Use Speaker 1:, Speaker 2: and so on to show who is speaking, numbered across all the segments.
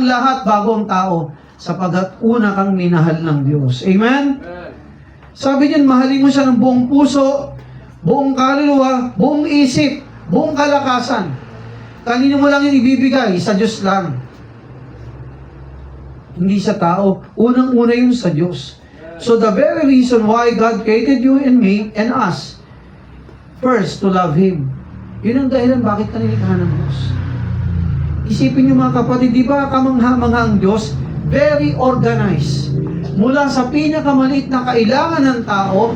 Speaker 1: ang lahat bago ang tao, sapagkat una kang minahal ng Diyos. Amen? Sabi niyan, mahalin mo siya ng buong puso, buong kaluluwa, buong isip, buong kalakasan. Kanino mo lang yun ibibigay? Sa Diyos lang. Hindi sa tao. Unang-una yun sa Diyos. So the very reason why God created you and me and us, first, to love Him. Yun ang dahilan bakit ka nilikha ng Diyos. Isipin niyo mga kapatid, di ba kamangha-mangha ang Diyos? Very organized. Mula sa pinakamaliit na kailangan ng tao,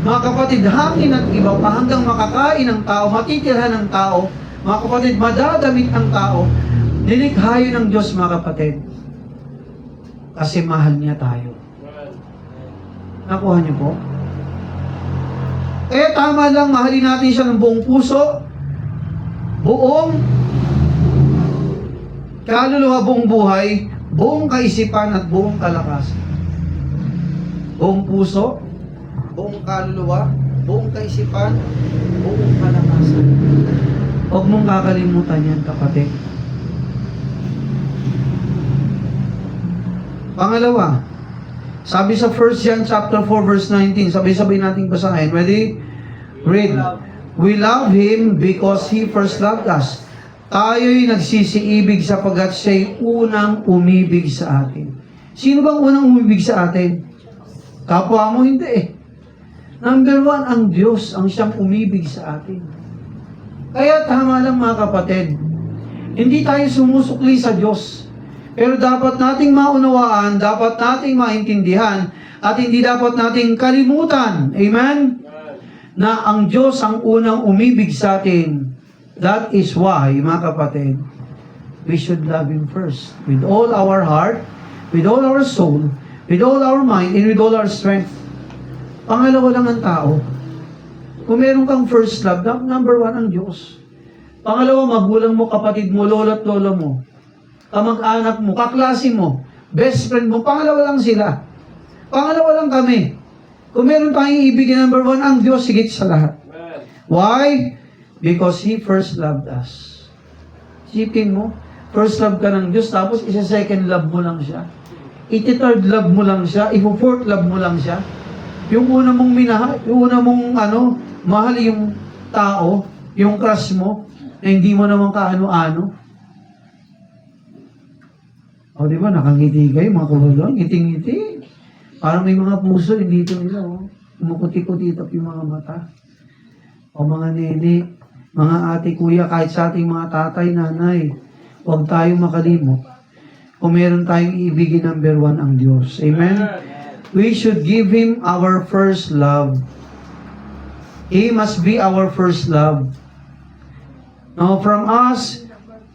Speaker 1: mga kapatid, hangin at iba pa hanggang makakain ng tao, matitirhan ng tao, mga kapatid, madadamit ang tao, nilikha yun ng Diyos, mga kapatid. Kasi mahal niya tayo. Nakuha niyo po? Kaya tama lang, mahalin natin siya ng buong puso, buong kaluluwa, buong buhay, buong kaisipan at buong kalakasan. Buong puso, buong kaluluwa, buong kaisipan, buong kalakasan. Huwag mong kakalimutan yan, kapatid. Pangalawa, sabi sa 1 John chapter 4 verse 19, sabay-sabay nating basahin. Ready? Read. We love Him because He first loved us. Tayo'y nagsisiibig sapagkat siya'y unang umibig sa atin. Sino bang unang umibig sa atin? Kapwa mo hindi eh. Number one, ang Diyos ang siyang umibig sa atin. Kaya tama lang mga kapatid, hindi tayo sumusukli sa Diyos. Pero dapat nating maunawaan, dapat nating maintindihan, at hindi dapat nating kalimutan. Amen? Na ang Diyos ang unang umibig sa atin. That is why, mga kapatid, we should love Him first. With all our heart, with all our soul, with all our mind, and with all our strength. Pangalawa lang ang tao. Kung meron kang first love, number one ang Diyos. Pangalawa, magulang mo, kapatid mo, lolo at lolo mo, kamag-anak mo, kaklase mo, best friend mo, pangalawa lang sila. Pangalawa lang kami. Kung meron tayong ibigin, number one, ang Diyos, higit sa lahat. Why? Because He first loved us. Isipin mo, first love ka ng Diyos, tapos isa-second love mo lang siya. Iti-third love mo lang siya, ipo-fourth love mo lang siya. Yung una mong minahal, yung una mong mahal yung tao, yung crush mo, na hindi mo naman kaano-ano. O di ba, nakangiti kayo, mga kulong, ngiti-ngiti. Parang may mga puso, hindi dito nila, kumukuti-kutitap yung mga mata. O mga nene, mga ate, kuya, kahit sa ating mga tatay, nanay, huwag tayong makalimot. Kung meron tayong ibigin, number one ang Diyos. Amen? We should give Him our first love. He must be our first love. Now, from us,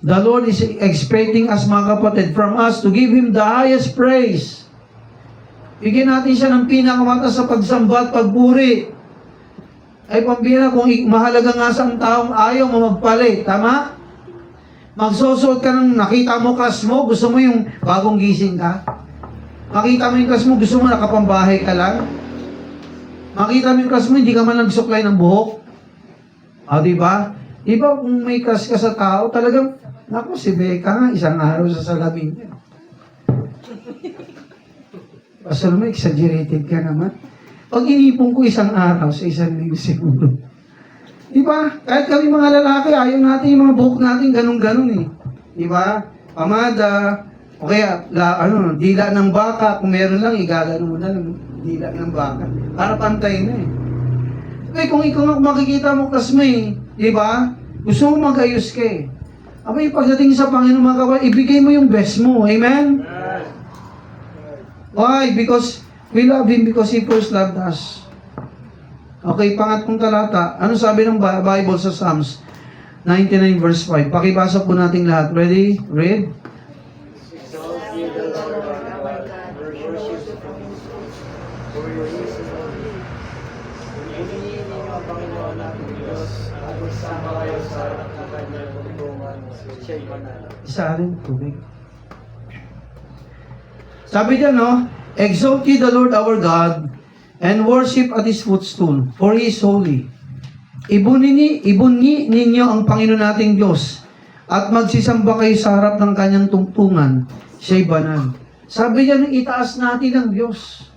Speaker 1: the Lord is expecting us, mga kapatid, from us to give Him the highest praise. Bigyan natin siya ng pinakamataas sa pagsamba at pagpuri. Ay pambira, kung mahalaga nga sa taong ayaw mo magpalit, tama? Magsusuot ka ng nakita mo crush mo, gusto mo yung bagong gising ka. Makita mo yung crush mo, gusto mo nakapambahay ka lang. Makita mo yung crush mo, hindi ka man nagsuklay ng buhok. O, diba? Diba kung may crush ka sa tao, talagang, naku, si Becca nga, isang araw sa salamin niya. Pasal mo, exaggerated ka naman. Pag inipon ko isang araw sa isang linggo siguro. Diba? Kahit kami mga lalaki, ayaw natin yung mga buhok natin ganun-ganun eh. Diba? Pamada, o kaya, dila ng baka, kung meron lang, igagano mo na ng dila ng baka. Para pantay na eh. Okay, kung ikaw makikita mo kasmay, diba? Gusto mo mag-ayos ka eh. Abay, pagdating sa Panginoon mga kapatid, ibigay mo yung best mo. Amen? Why? Because we love Him because He first loved us. Okay, pangatlong talata. Ano sabi ng Bible sa Psalms 99 verse 5? Pakibasa po natin lahat. Ready? Read. Isa rin tubig. Sabi dyan, no? Exalt ye the Lord our God, and worship at His footstool, for He is holy. Ibuni ninyo ang Panginoon nating Diyos, at magsisamba kayo sa harap ng kanyang tungtungan, siya'y banal. Sabi niya, nung itaas natin ang Diyos.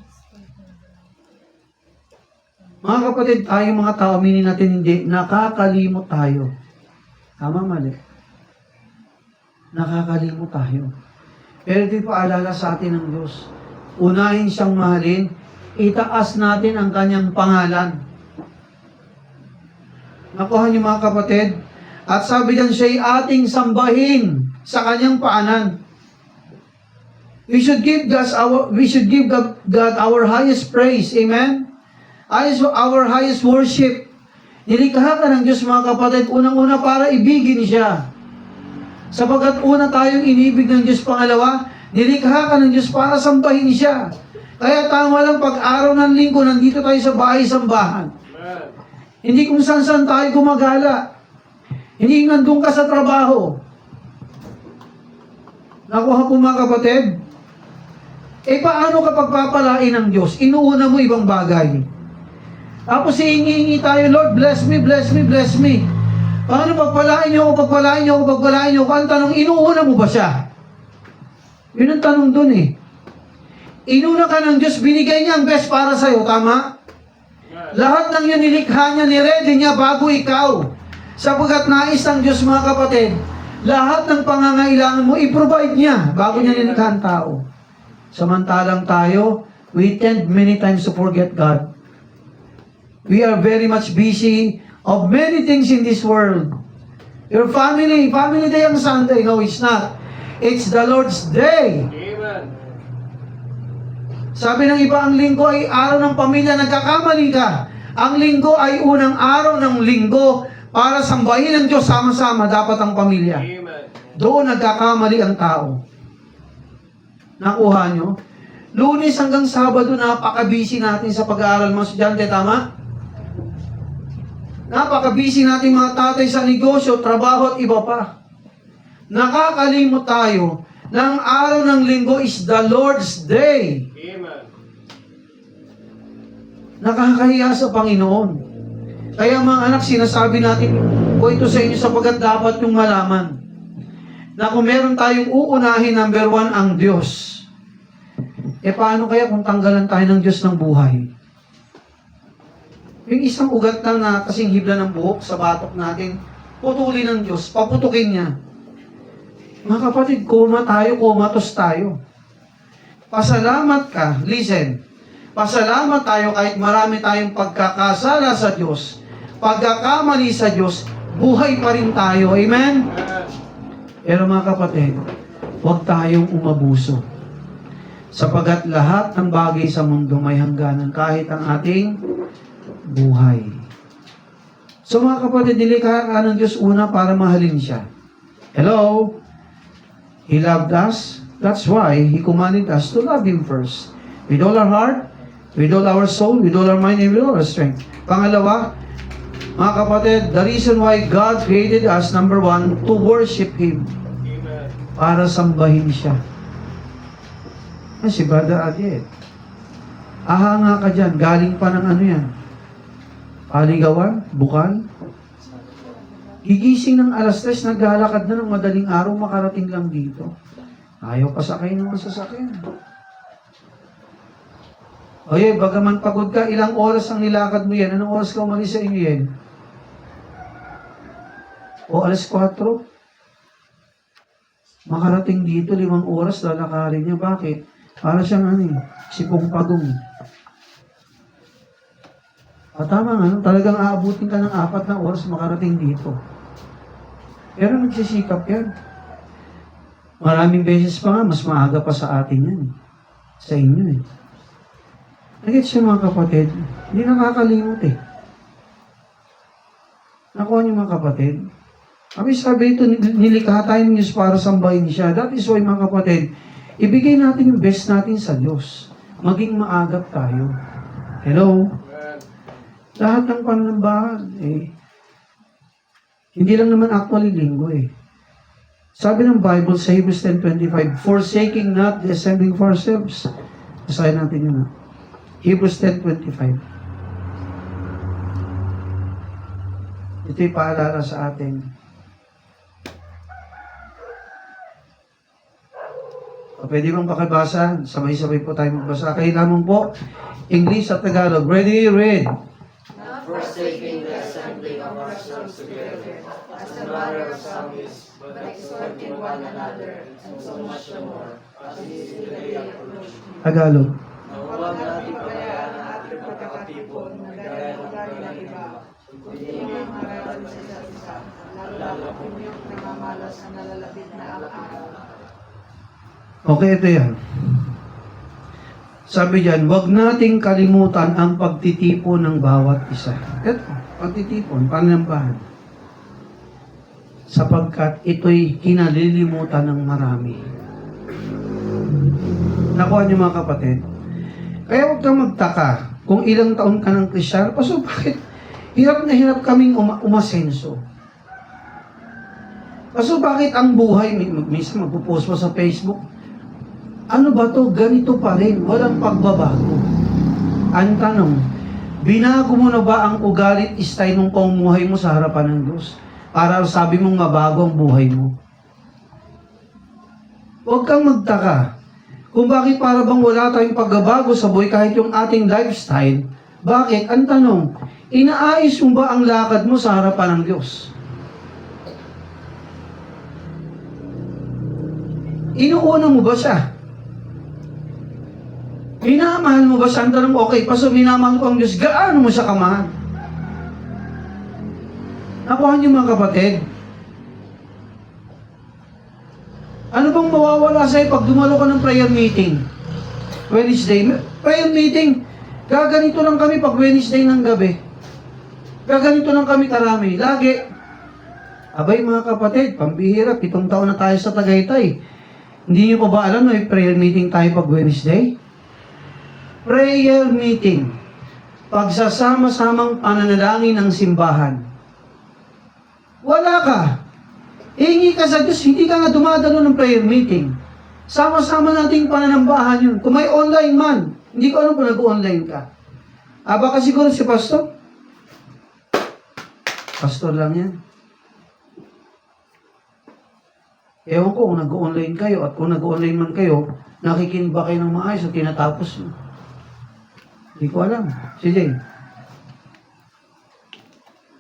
Speaker 1: Mga kapatid, tayo mga tao, aminin natin hindi, nakakalimot tayo. Tama, mali. Nakakalimot tayo. Pero ito'y paalala sa atin ng Diyos. Unahin siyang mahalin, itaas natin ang kanyang pangalan. Nakuha niyo mga kapatid? At sabi diyan, siya'y ating sambahin sa kanyang paanan. We should give God our highest praise. Amen? Our highest worship. Nilikha ka ng Diyos mga kapatid, unang-una para ibigin siya. Sapagkat una tayong inibig ng Diyos, pangalawa, nilikha ka ng Diyos para sambahin siya. Kaya tama lang pag-araw ng linggo, nandito tayo sa bahay-sambahan. Hindi kung saan-saan tayo gumagala. Hindi nandun ka sa trabaho. Nakuha po mga kapatid? Paano kapag papalain ng Diyos? Inuuna mo ibang bagay. Tapos hihingi tayo, Lord, bless me, bless me, bless me. Paano pagpalain niyo ako, pagpalain niyo ako, pagpalain niyo ako? Ang tanong, inuuna mo ba siya? Yun ang tanong dun eh. Inuna ka ng Diyos, binigay niya ang best para sa'yo, tama? Lahat ng yun nilikha niya, niredy niya bago ikaw. Sapagkat nais ng Diyos mga kapatid, lahat ng pangangailangan mo, i-provide niya bago niya nilikha ang tao. Samantalang tayo, we tend many times to forget God. We are very much busy of many things in this world. Your family day ang Sunday. No, it's not. It's the Lord's day.
Speaker 2: Amen.
Speaker 1: Sabi ng iba, ang linggo ay araw ng pamilya. Nagkakamali ka. Ang linggo ay unang araw ng linggo para sambahin ang Diyos sama-sama, dapat ang pamilya.
Speaker 2: Amen.
Speaker 1: Doon nagkakamali ang tao. Nakuha nyo? Lunes hanggang Sabado, napaka-busy natin sa pag-aaral mga estudyante, tama? Napaka-busy natin mga tatay sa negosyo, trabaho at iba pa. Nakakalimot tayo na ang araw ng linggo is the Lord's day.
Speaker 2: Amen.
Speaker 1: Nakakahiya sa Panginoon. Kaya mga anak, sinasabi natin po ito sa inyo sapagkat dapat yung malaman na kung meron tayong uunahin, number 1, ang Diyos. Paano kaya kung tanggalan tayo ng Diyos ng buhay? Yung isang ugat lang na kasing hibla ng buhok sa batok natin, putulin ng Diyos, paputukin niya. Mga kapatid, comatose tayo. Pasalamat ka, listen, pasalamat tayo kahit marami tayong pagkakasala sa Diyos, pagkakamali sa Diyos, buhay pa rin tayo. Amen? Pero mga kapatid, huwag tayong umabuso. Sapagat lahat ng bagay sa mundo may hangganan, kahit ang ating buhay. So mga kapatid, nilikha ka ng Diyos una para mahalin siya. Hello? He loved us. That's why He commanded us to love Him first. With all our heart, with all our soul, with all our mind, and with all our strength. Pangalawa, mga kapatid, the reason why God created us, number 1, to worship Him.
Speaker 2: Amen.
Speaker 1: Para sambahin siya. Si Brother Adiet. Ahanga ka dyan. Galing pa ng ano yan? Paligawan? Bukal? Gigising ng alas 3, naglalakad na ng madaling araw, makarating lang dito. Ayaw pa sakay ng masasakyan. Oye, bagaman pagod ka, ilang oras ang nilakad mo yan? Anong oras ka umalis sa inyo yan? O alas 4? Makarating dito, 5 oras, lalakarin niya. Bakit? Para siyang sipong pagong. Tama nga, talagang aabutin ka ng 4 na oras makarating dito. Pero nagsisikap yan. Maraming beses pa nga, mas maaga pa sa atin yan. Sa inyo eh. Nagets siya mga kapatid, hindi nakakalimot eh. Nakuha niyo mga kapatid. Sabi ito, nilikha tayo ng Diyos para sambahin siya. That is why mga kapatid, ibigay natin yung best natin sa Diyos. Maging maagap tayo. Hello? Lahat ng panambahan, hindi lang naman actually linggo eh. Sabi ng Bible sa Hebrews 10:25, forsaking not the assembling of ourselves. Basahin natin yun. Hebrews 10:25. Ito'y paalala sa atin. O, pwede bang pakibasa? Sabay-sabay po tayo magbasa. Kailangan po, English at Tagalog. Ready? Read.
Speaker 2: Not forsaking the assembling of ourselves together, as the manner of some is, but exhorting one another, and so much the more, as it is in the day approaching.
Speaker 1: Tagalog.
Speaker 2: Na huwag natin pabayaan ang ating pagkakatipon, na gaya ng ugali ng iba, kundi ang marami sa isa't isa, lalo kung yung namamalas na nalalapit na araw.
Speaker 1: Okay, ito yan. Sabi diyan, huwag nating kalimutan ang pagtitipon ng bawat isa. Ito, pagtitipon, panambahan. Sapagkat ito'y kinalilimutan ng marami. Nakuha niyo mga kapatid? Kaya huwag kang magtaka kung ilang taon ka ng Kristyano. Paso, bakit hirap na hirap kaming umasenso? Paso, bakit ang buhay, minsan magpo-post mo sa Facebook, ano ba to? Ganito pa rin. Walang pagbabago. Ang tanong, binago mo na ba ang ugalit style ng pamumuhay mo sa harapan ng Diyos? Para sabi mong mabago ang buhay mo. Huwag kang magtaka kung bakit para bang wala tayong pagbabago sa buhay kahit yung ating lifestyle. Bakit? Ang tanong, inaayos mo ba ang lakad mo sa harapan ng Diyos? Inuuna mo ba siya? Minamahal mo ba siya? Ang tanong, okay, paso minamahal ko ang Diyos, gaano mo siya kamahal? Nakuha niyo mga kapatid? Ano bang mawawala sa'yo pag dumalo ka ng prayer meeting? Wednesday, prayer meeting, gaganito lang kami pag Wednesday ng gabi. Gaganito lang kami karami, lagi. Abay mga kapatid, pambihira, 7 taon na tayo sa Tagaytay. Hindi niyo pa ba alam na may prayer meeting tayo pag Wednesday? Prayer meeting. Pagsasama-samang pananalangin ng simbahan. Wala ka. Hingi ka sa Diyos, hindi ka nga dumadalo ng prayer meeting. Sama-sama nating pananambahan yun. Kung may online man, hindi ko alam kung nag-online ka. Baka siguro si pastor? Pastor lang yan. Ewan ko kung nag-online kayo at kung nag-online man kayo, nakikinig ba kayo ng maayos at tinatapos nyo? Hindi ko alam. Sige.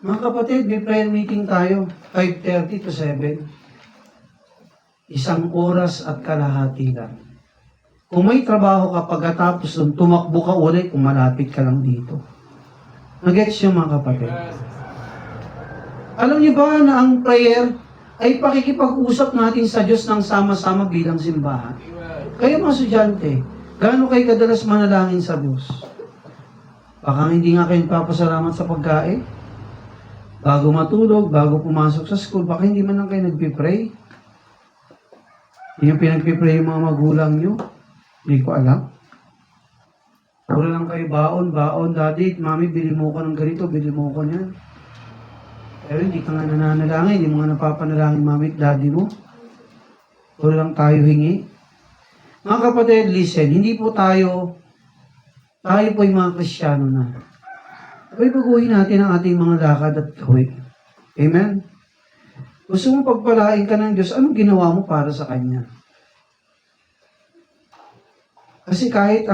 Speaker 1: Mga kapatid, may prayer meeting tayo. 5:30 to 7. 1 oras at kalahati lang. Kung may trabaho ka pagkatapos nun, tumakbo ka ulit kung malapit ka lang dito. Nag-gets nyo mga kapatid? Alam niyo ba na ang prayer ay pakikipag-usap natin sa Diyos ng sama-sama bilang simbahan? Kayo mga estudyante, gaano kayo kadalas manalangin sa Diyos? Baka hindi nga kayo papasalamat sa pagkain. Bago matulog, bago pumasok sa school, baka hindi man lang kayo nagpipray. Hindi yung pinagpipray yung mga magulang nyo. Hindi ko alam. Puro lang kayo baon, daddy, mami, bili mo ko ng ganito, bili mo ko niyan. Pero hindi ka nga nananalangin, hindi mo nga napapanalangin mami at daddy mo. Puro lang tayo hingi. Mga kapatid, listen, hindi po tayo po yung mga Kristiyano na. Ay, baguhin natin ang ating mga lakad at gawin. Amen? Gusto mo pagpalain ka ng Diyos, anong ginawa mo para sa Kanya? Kasi kahit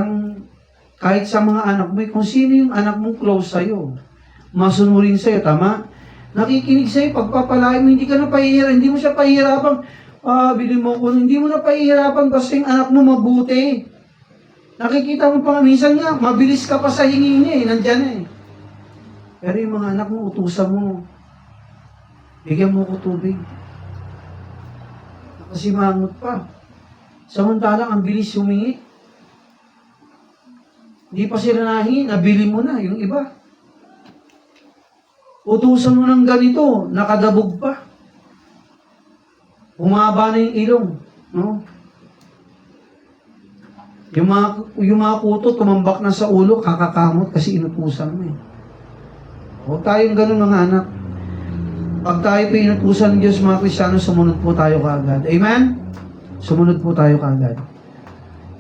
Speaker 1: sa mga anak mo, kung sino yung anak mong close sa'yo, masunurin sa'yo, tama? Nakikinig sa'yo, pagpapalain mo, hindi ka na pahihirapan, hindi mo siya pahihirapan, bili mo ko, hindi mo na pahihirapan kasi yung anak mo mabuti. Nakikita mo pa, minsan nga, mabilis ka pa sa hingi niya nandyan Pero yung mga anak mo, utusan mo, bigyan mo ko tubig. Nakasimangot pa. Samantalang, ang bilis humingi. Hindi pa sila nahingi, nabili mo na, yung iba. Utusan mo ng ganito, nakadabog pa. Umaba na yung ilong. No? Yung mga kuto, tumambak na sa ulo, kakakamot kasi inutusan mo Huwag tayong ganun mga anak. Pag tayo pa inutusan ng Diyos mga Kristiyano, sumunod po tayo kaagad. Amen? Sumunod po tayo kaagad.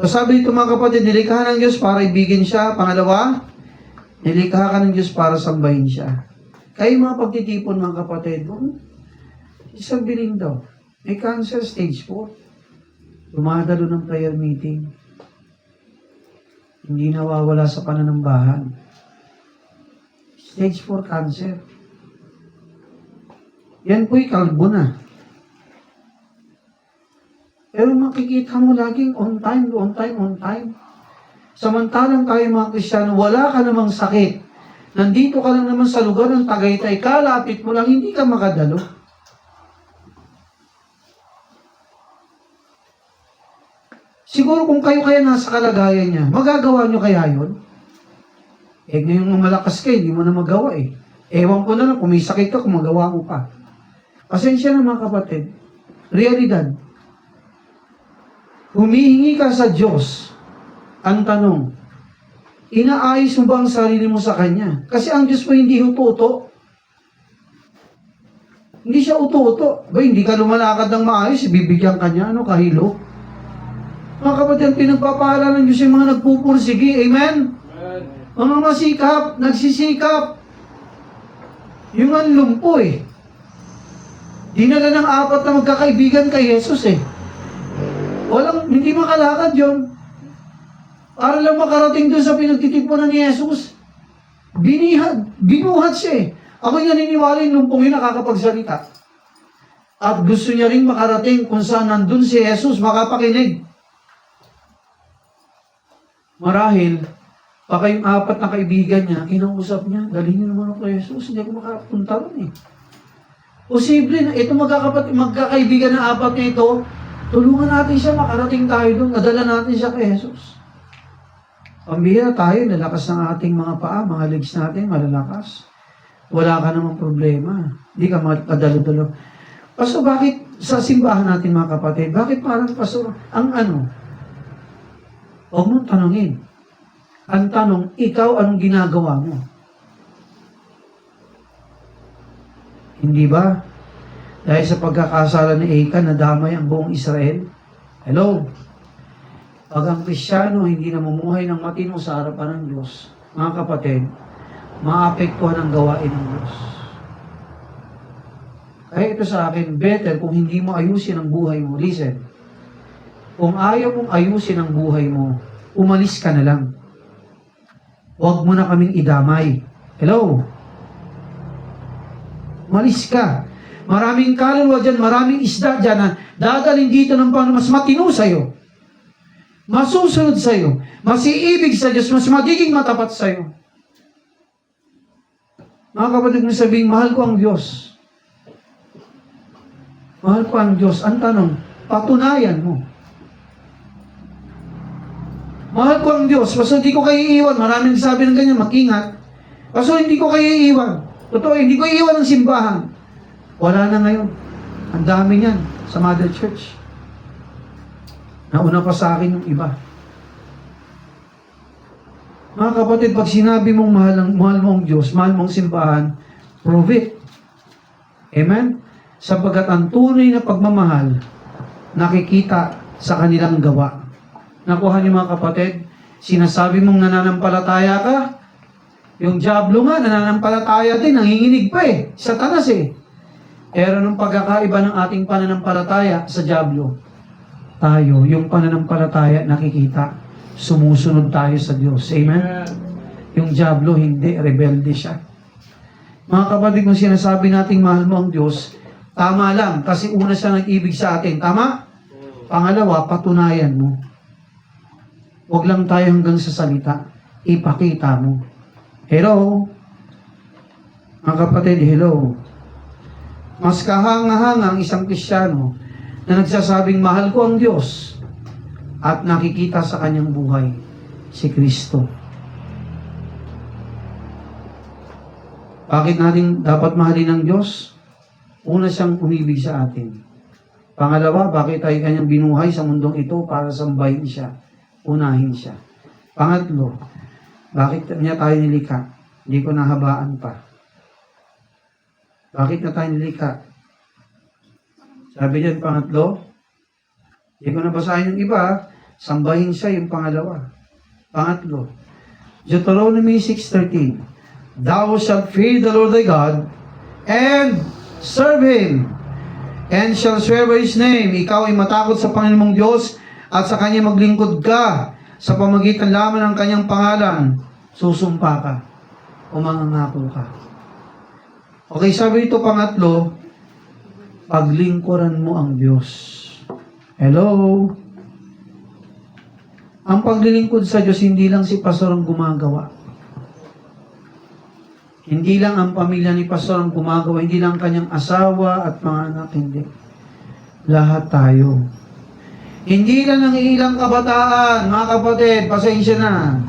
Speaker 1: So sabi dito mga kapatid, nilikha ng Diyos para ibigin siya. Pangalawa, nilikha ka ng Diyos para sambahin siya. Kayo mga pagtitipon mga kapatid, isang biling daw. May cancer stage 4. dumadalo ng prayer meeting, hindi nawawala sa pananambahan. Stage 4 cancer. Yan po'y kalbo na. Pero makikita mo laging on time, on time, on time. Samantalang tayo mga Kristiyano, wala ka namang sakit. Nandito ka lang naman sa lugar ng Tagaytay, kalapit mo lang, hindi ka makadalo. Siguro kung kayo kaya nasa kalagayan niya, magagawa nyo kaya yun? Eh ngayong malakas ka, hindi mo na magawa eh. Ewan ko na lang, kung may sakit ka, kung magawa mo pa. Pasensya na mga kapatid. Realidad. Humihingi ka sa Diyos. Ang tanong, inaayos mo ba ang sarili mo sa Kanya? Kasi ang Diyos mo hindi uto-uto. Hindi siya uto-uto. Ba, hindi ka lumalakad ng maayos, bibigyan ka niya, kahilo. Mga kapatid, pinagpapala ng Diyos yung mga nagpupursige. Amen? Mga masikap, nagsisikap. Yung anlumpo eh. Dinala ng 4 na magkakaibigan kay Jesus eh. Hindi makalakad yon. Para lang makarating doon sa pinagtitipunan ni Jesus. Binuhat siya eh. Ako yung naniniwala yung lumpong yun nakakapagsalita. At gusto niya rin makarating kung saan nandun si Jesus makapakinig. Marahil, baka yung 4 na kaibigan niya, inausap niya, dalhin niyo naman ako kay Jesus, hindi ako makapunta ron eh. Posible na ito magkakaibigan na 4 na ito, tulungan natin siya, makarating tayo doon, nadala natin siya kay Jesus. Pambihira tayo, lalakas ng ating mga paa, mga legs natin, malalakas. Wala ka namang problema. Hindi ka makadalo-dalo. Pastor, bakit sa simbahan natin mga kapatid, bakit parang pastor, huwag mong tanongin. Ang tanong, ikaw anong ginagawa mo? Hindi ba? Dahil sa pagkakasala ni Achan, nadamay ang buong Israel. Hello? Pag ang Kristiyano hindi namumuhay ng matino sa harapan ng Diyos, mga kapatid, maapektuhan ang gawain ng Diyos. Kaya ito sa akin, better kung hindi mo ayusin ang buhay mo. Listen, kung ayaw mong ayusin ang buhay mo, umalis ka na lang. Huwag mo na kaming idamay. Hello? Umalis ka. Maraming kaluluwa dyan, maraming isda dyan na dadalhin dito ng paano mas matino sa'yo. Masusunod sa'yo. Masiibig sa Diyos, mas magiging matapat sa'yo. Mga kapatid mo sabihin, mahal ko ang Diyos. Mahal ko ang Diyos. Ang tanong, patunayan mo. Mahal ko ang Diyos. Basta hindi ko kayo iiwan. Maraming sabi ng ganyan, makingat. Basta hindi ko kayo iiwan. Totoo, hindi ko iiwan ang simbahan. Wala na ngayon. Ang dami niyan sa Mother Church. Nauna pa sa akin yung iba. Mga kapatid, pag sinabi mong mahal mo ang Diyos, mahal mong simbahan, prove it. Amen? Sapagkat ang tunay na pagmamahal, nakikita sa kanilang gawa. Nakuha niyo mga kapatid, sinasabi mong nananampalataya ka, yung diablo nga, nananampalataya din, nanginginig pa eh, Satanas eh. Pero nung pagkakaiba ng ating pananampalataya sa diablo, tayo, yung pananampalataya nakikita, sumusunod tayo sa Diyos. Amen? Yung diablo, hindi, rebelde siya. Mga kapatid, kung sinasabi nating mahal mo ang Diyos, tama lang, kasi una siya nag-ibig sa atin. Tama? Pangalawa, patunayan mo. Huwag lang tayo hanggang sa salita. Ipakita mo. Hello? Mga kapatid, hello? Mas kahanga-hanga ang isang Kristiyano na nagsasabing mahal ko ang Diyos at nakikita sa kanyang buhay si Kristo. Bakit natin dapat mahalin ang Diyos? Una, siyang umibig sa atin. Pangalawa, bakit tayo kanyang binuhay sa mundong ito para sambahin siya, unahin siya. Pangatlo, bakit niya tayo nilikha? Hindi ko nahabaan pa. Bakit na tayo nilikha? Sabi diyan, pangatlo, hindi ko nabasahin yung iba, sambahin siya yung pangalawa. Pangatlo, Deuteronomy 6:13, Thou shalt fear the Lord thy God, and serve Him, and shall swear by His name. Ikaw ay matakot sa Panginoon mong Diyos, at sa Kanya maglingkod ka sa pamagitan lamang ng Kanyang pangalan, susumpa ka o mangangako ka. Okay, sabi ito pangatlo, paglingkuran mo ang Diyos. Hello? Ang paglilingkod sa Diyos, hindi lang si pastor ang gumagawa. Hindi lang ang pamilya ni pastor ang gumagawa, hindi lang kanyang asawa at mga anak, hindi. Lahat tayo. Hindi lang ang ilang kabataan, mga kapatid, pasensya na.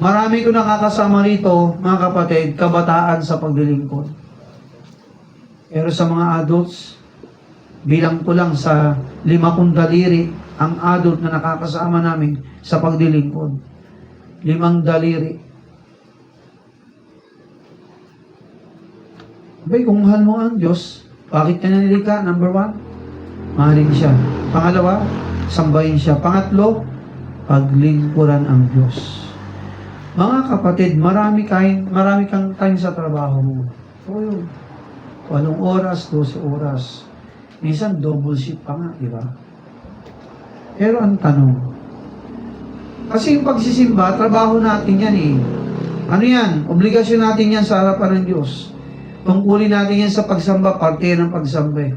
Speaker 1: Marami ko nakakasama rito, mga kapatid, kabataan sa paglilingkod. Pero sa mga adults, bilang ko lang sa 5 kong daliri, ang adult na nakakasama namin sa paglilingkod. 5 daliri. Abay, kung mahal mo ang Diyos, bakit niya nanilikha? Number 1, mahalin siya. Pangalawa, sambahin siya. Pangatlo, paglingkuran ang Diyos. Mga kapatid, marami kang time sa trabaho mo. So yun, 8 oras, 12 oras. Minsan, double shift pa nga, di ba? Pero ang tanong, kasi yung pagsisimba, trabaho natin yan eh. Ano yan? Obligasyon natin yan sa harapan ng Diyos. Tungkulin natin yan sa pagsamba, parte ng pagsamba eh.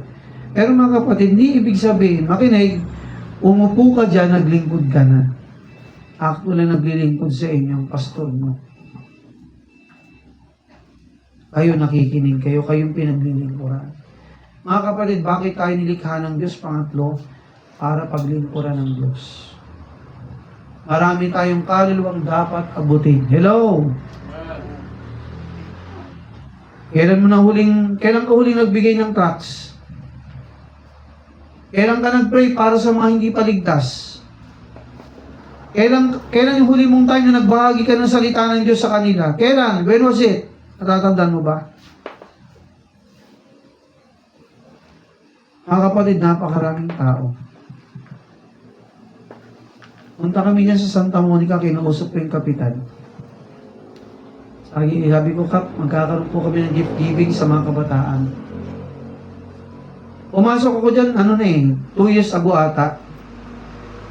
Speaker 1: Pero mga kapatid, hindi ibig sabihin, makinig, umupo ka dyan, naglingkod ka na. Actually, naglilingkod sa inyong pastor mo. Kayo nakikinig, kayong pinaglilingkuran. Mga kapatid, bakit tayo nilikha ng Diyos? Pangatlo, para paglingkuran ng Diyos. Marami tayong kaluluwang dapat abutin. Hello! Kailan ka huling nagbigay ng tracts? Kailan ka nag-pray para sa mga hindi paligtas? Kailan yung huli mong time na nagbahagi ka ng salita ng Diyos sa kanila? Kailan? When was it? Natatandaan mo ba? Mga kapatid, napakaraming tao. Punta kami dyan sa Santa Monica, kinausap ko yung kapitan. Sabi ko, Kap, magkakaroon po kami ng gift giving sa mga kabataan. Pumasok ako dyan, 2 years ago ata.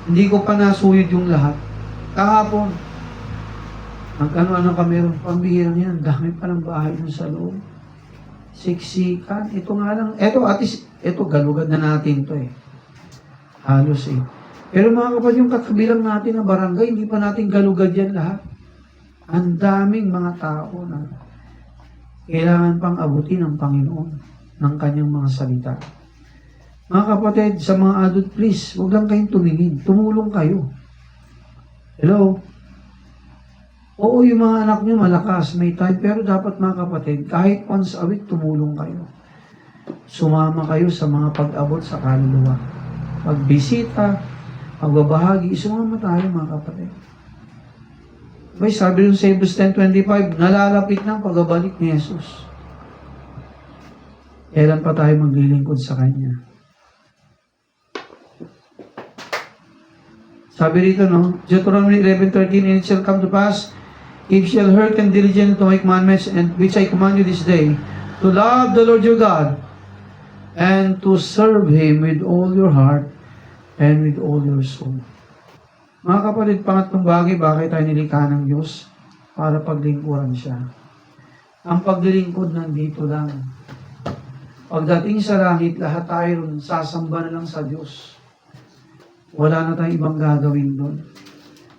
Speaker 1: Hindi ko pa nasuyod yung lahat. Kahapon, ano kami ron, pambihirang yan, dami pa ng bahay dun sa loob. Siksikan, ito nga lang, ito galugad na natin to eh. Halos eh. Pero mga kapatid, yung kakabilang natin na barangay, hindi pa natin galugad yan lahat. Ang daming mga tao na kailangan pang abutin ng Panginoon ng kanyang mga salita. Mga kapatid, sa mga adult, please, huwag lang kayong tumingin. Tumulong kayo. Hello? Oo, yung mga anak nyo malakas, may time, pero dapat mga kapatid, kahit once a week, tumulong kayo. Sumama kayo sa mga pag-abot sa kaluluwa. Pagbisita, pagbabahagi, sumama tayo mga kapatid. May sabi rin sa Hebrews 10:25, nalalapit na ang pagbabalik ni Jesus. Kailan pa tayo maglilingkod sa Kanya? Sabi rito, Deuteronomy 11:13, and it shall come to pass, if you shall hearken diligently to my commandments, and which I command you this day, to love the Lord your God, and to serve Him with all your heart, and with all your soul. Mga kapatid, pangatlong bagay, bakit tayo nilikha ng Diyos? Para paglingkuran siya. Ang paglilingkod nandito lang. Pagdating sa langit, lahat tayo ron, sasamba na lang sa Diyos. Wala na tayong ibang gagawin doon.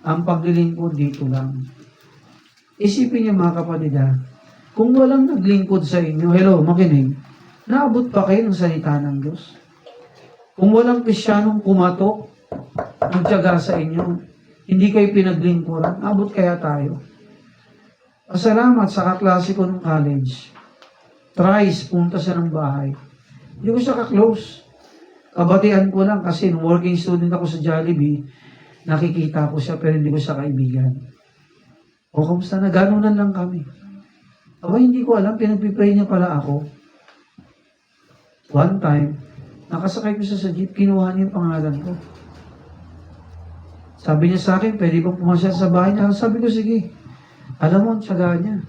Speaker 1: Ang paglilingkod dito lang. Isipin niyo mga kapatid, kung walang naglingkod sa inyo, hello, makinig, naabot pa kayo ng salita ng Diyos? Kung walang Kristiyanong kumatok, magtiyaga sa inyo, hindi kayo pinaglingkuran, abot kaya tayo. Pasalamat sa kaklase ko ng college. Thrice, punta siya ng bahay. Hindi ko siya ka-close. Kabatian ko lang kasi nung working student ako sa Jollibee, nakikita ko siya pero hindi ko siya kaibigan. O kamusta na, ganunan lang kami. Aba, hindi ko alam, pinagpipray niya pala ako. One time, nakasakay ko siya sa jeep, kinuha niya yung pangalan ko. Sabi niya sa akin, pwede bang pumasya sa bahay niya? Sabi ko, sige. Alam mo, ang tiyaga niya.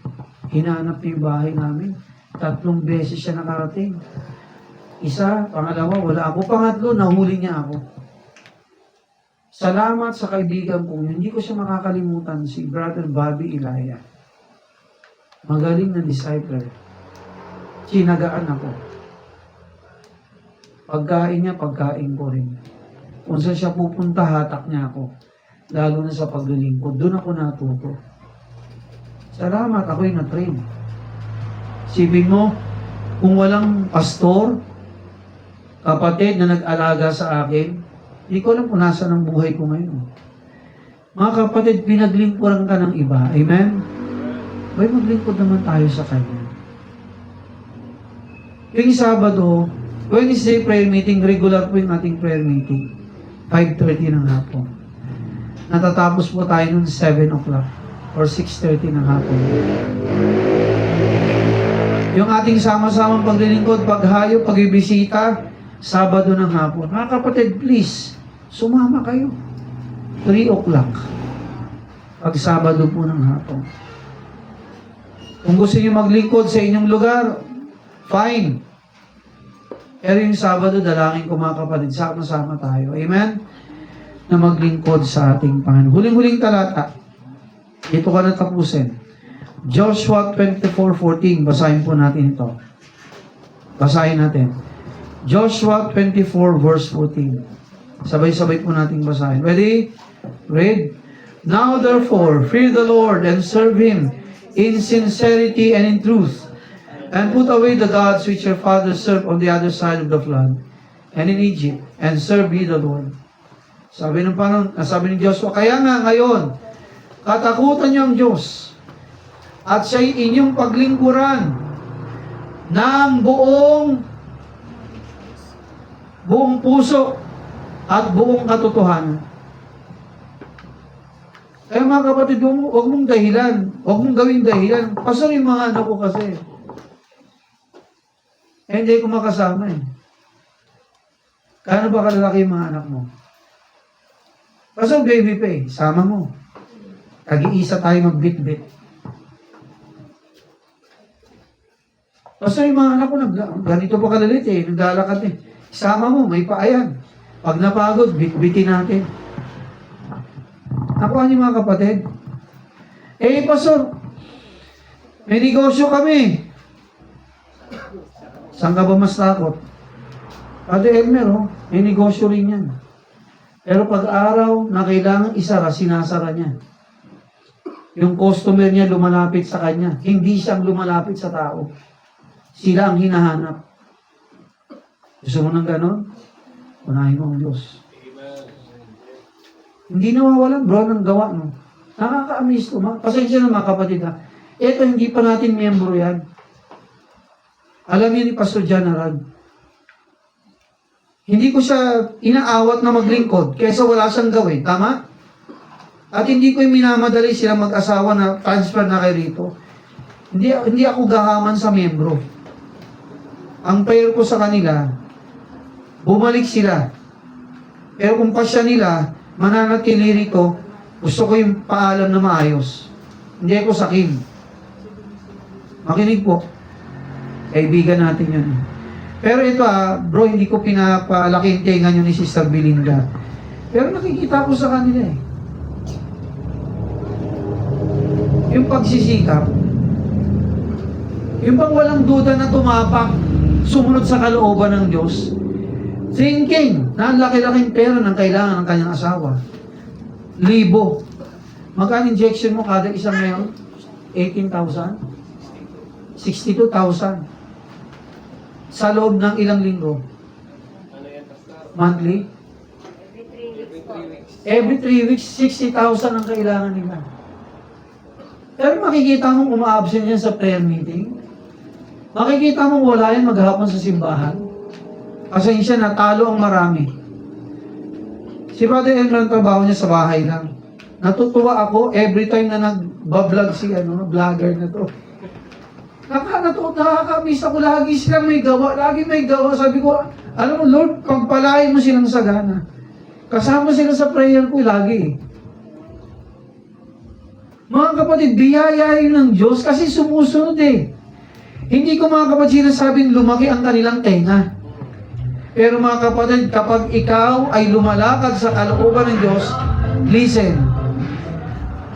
Speaker 1: Hinahanap niya yung bahay namin. 3 beses siya nakarating. Isa, pangalawa, wala ako. Pangatlo, nahuli niya ako. Salamat sa kaibigan kong yun. Hindi ko siya makakalimutan, si Brother Bobby Ilaya. Magaling na disciple. Sinagaan ako. Pagkain niya, pagkain ko rin. Kung saan siya pupunta, hatak niya ako. Lalo na sa paglilingkod. Doon ako natuto. Salamat, ako'y na-train. Sipin mo, kung walang pastor, kapatid na nag-alaga sa akin, hindi ko alam kung nasa ng buhay ko ngayon. Mga kapatid, pinaglingkuran ka ng iba. Amen? Bay, maglingkod naman tayo sa Kanya. Yung Sabado, Wednesday prayer meeting, regular po yung ating prayer meeting. 5:30 ng hapon. Natatapos po tayo noon 7 o'clock or 6:30 ng hapon. Yung ating sama-samang paglilingkod, paghayo, pagbibisita, Sabado ng hapon. Mga kapatid, please, sumama kayo. 3 o'clock. Pag Sabado po ng hapon. Kung gusto niyo maglingkod sa inyong lugar, fine. Pero yung Sabado, dalangin ko mga kapatid, sama-sama tayo. Amen? Na maglingkod sa ating Panginoon. Huling-huling talata. Ito ka natapusin. Joshua 24:14. Basahin po natin ito. Basahin natin. Joshua 24 verse 14. Sabay-sabay po natin basahin. Ready? Read. Now therefore, fear the Lord and serve Him in sincerity and in truth. And put away the gods which your fathers served on the other side of the flood and in Egypt, and serve ye the Lord. Sabi ng Panginoon, sabi ni Joshua, kaya nga ngayon, katakutan niyo ang Diyos at siya'y inyong paglingkuran ng buong puso at buong katotohanan. Kaya mga kapatid, huwag mong dahilan, huwag mong gawing dahilan. Pastor, yung mga anak ko kasi, hindi ko makasama eh. Kano ba kalalaki yung mga anak mo? Pastor, baby pa eh, sama mo. Tag-iisa tayo magbit-bit. Pastor, yung mga anak ko, ganito pa kalalit eh, naglalakad eh. Sama mo, may paayan. Pag napagod, bit-bitin natin. Nakuha niyo mga kapatid? Pastor, may negosyo kami. Saan ka ba mas takot? Padre Elmer, may negosyo rin yan. Pero pag araw na kailangan isara, sinasara niya. Yung customer niya lumalapit sa kanya. Hindi siyang lumalapit sa tao. Sila ang hinahanap. Gusto mo ng ganon? Unahin mo ang Diyos. Hindi nawawalan, bro, ng gawa mo. Nakaka-amaze to. Pasensya na mga kapatid ha. Ito, hindi pa natin miyembro yan. Alam niyo ni Pastor John Arad. Hindi ko siya inaawat na maglingkod kaysa wala siyang gawin. Tama? At hindi ko yung minamadali sila mag-asawa na transfer na kayo rito. Hindi ako gahaman sa miyembro. Ang prayer ko sa kanila, bumalik sila. Pero kung pasya nila, mananatili rito, gusto ko yung paalam na maayos. Hindi ako sakim. Makinig po. Kaibigan natin yun. Pero ito bro, hindi ko pinapalaki yung tenga nyo ni Sister Belinda. Pero nakikita ko sa kanila eh. Yung pagsisikap, yung bang walang duda na tumapak, sumunod sa kalooban ng Diyos, thinking na ang laki-laking pera ng kailangan ng kanyang asawa. 1,000. Magkano injection mo kada isang ngayon? 18,000? 62,000. Sa loob ng ilang linggo? Monthly? Every 3 weeks, 60,000 ang kailangan nila. Pero makikita mong uma-absent yan sa prayer meeting. Makikita mong wala yan maghapon sa simbahan. Pasensya na, talo ang marami. Si Brother Elmer ang trabaho niya sa bahay lang. Natutuwa ako every time na nag-vlog si vlogger na to. Nakakamiss ako lagi sila may gawa. Lagi may gawa. Sabi ko, alam mo Lord, pagpalain mo silang sagana. Kasama sila sa prayer ko lagi. Mga kapatid, biyayain ng Diyos kasi sumusunod eh. Hindi ko mga kapatid sinasabing lumaki ang kanilang tenga. Pero mga kapatid, kapag ikaw ay lumalakad sa kalooban ng Diyos, listen,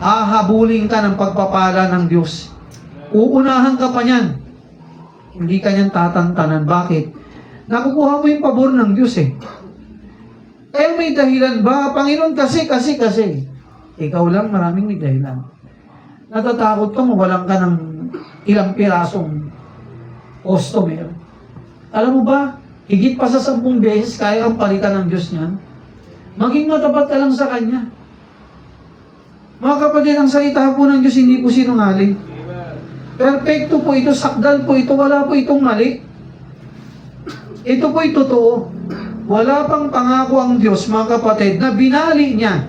Speaker 1: hahabulin ka ng pagpapala ng Diyos. Uunahan ka pa niyan. Hindi ka niyan tatantanan. Bakit? Nakukuha mo yung pabor ng Diyos eh. May dahilan ba? Panginoon, kasi. Ikaw lang, maraming may dahilan. Natatakot ka, mawalan ka ng ilang pirasong customer. Alam mo ba, higit pa sa 10 beses, kaya kang palitan ng Diyos niyan. Maging matapat ka lang sa Kanya. Mga kapatid, ang salita po ng Diyos, hindi po sinungaling. Perfecto po ito, sakdal po ito, wala po itong mali. Ito po'y totoo. Wala pang pangako ang Diyos, mga kapatid, na binali niya.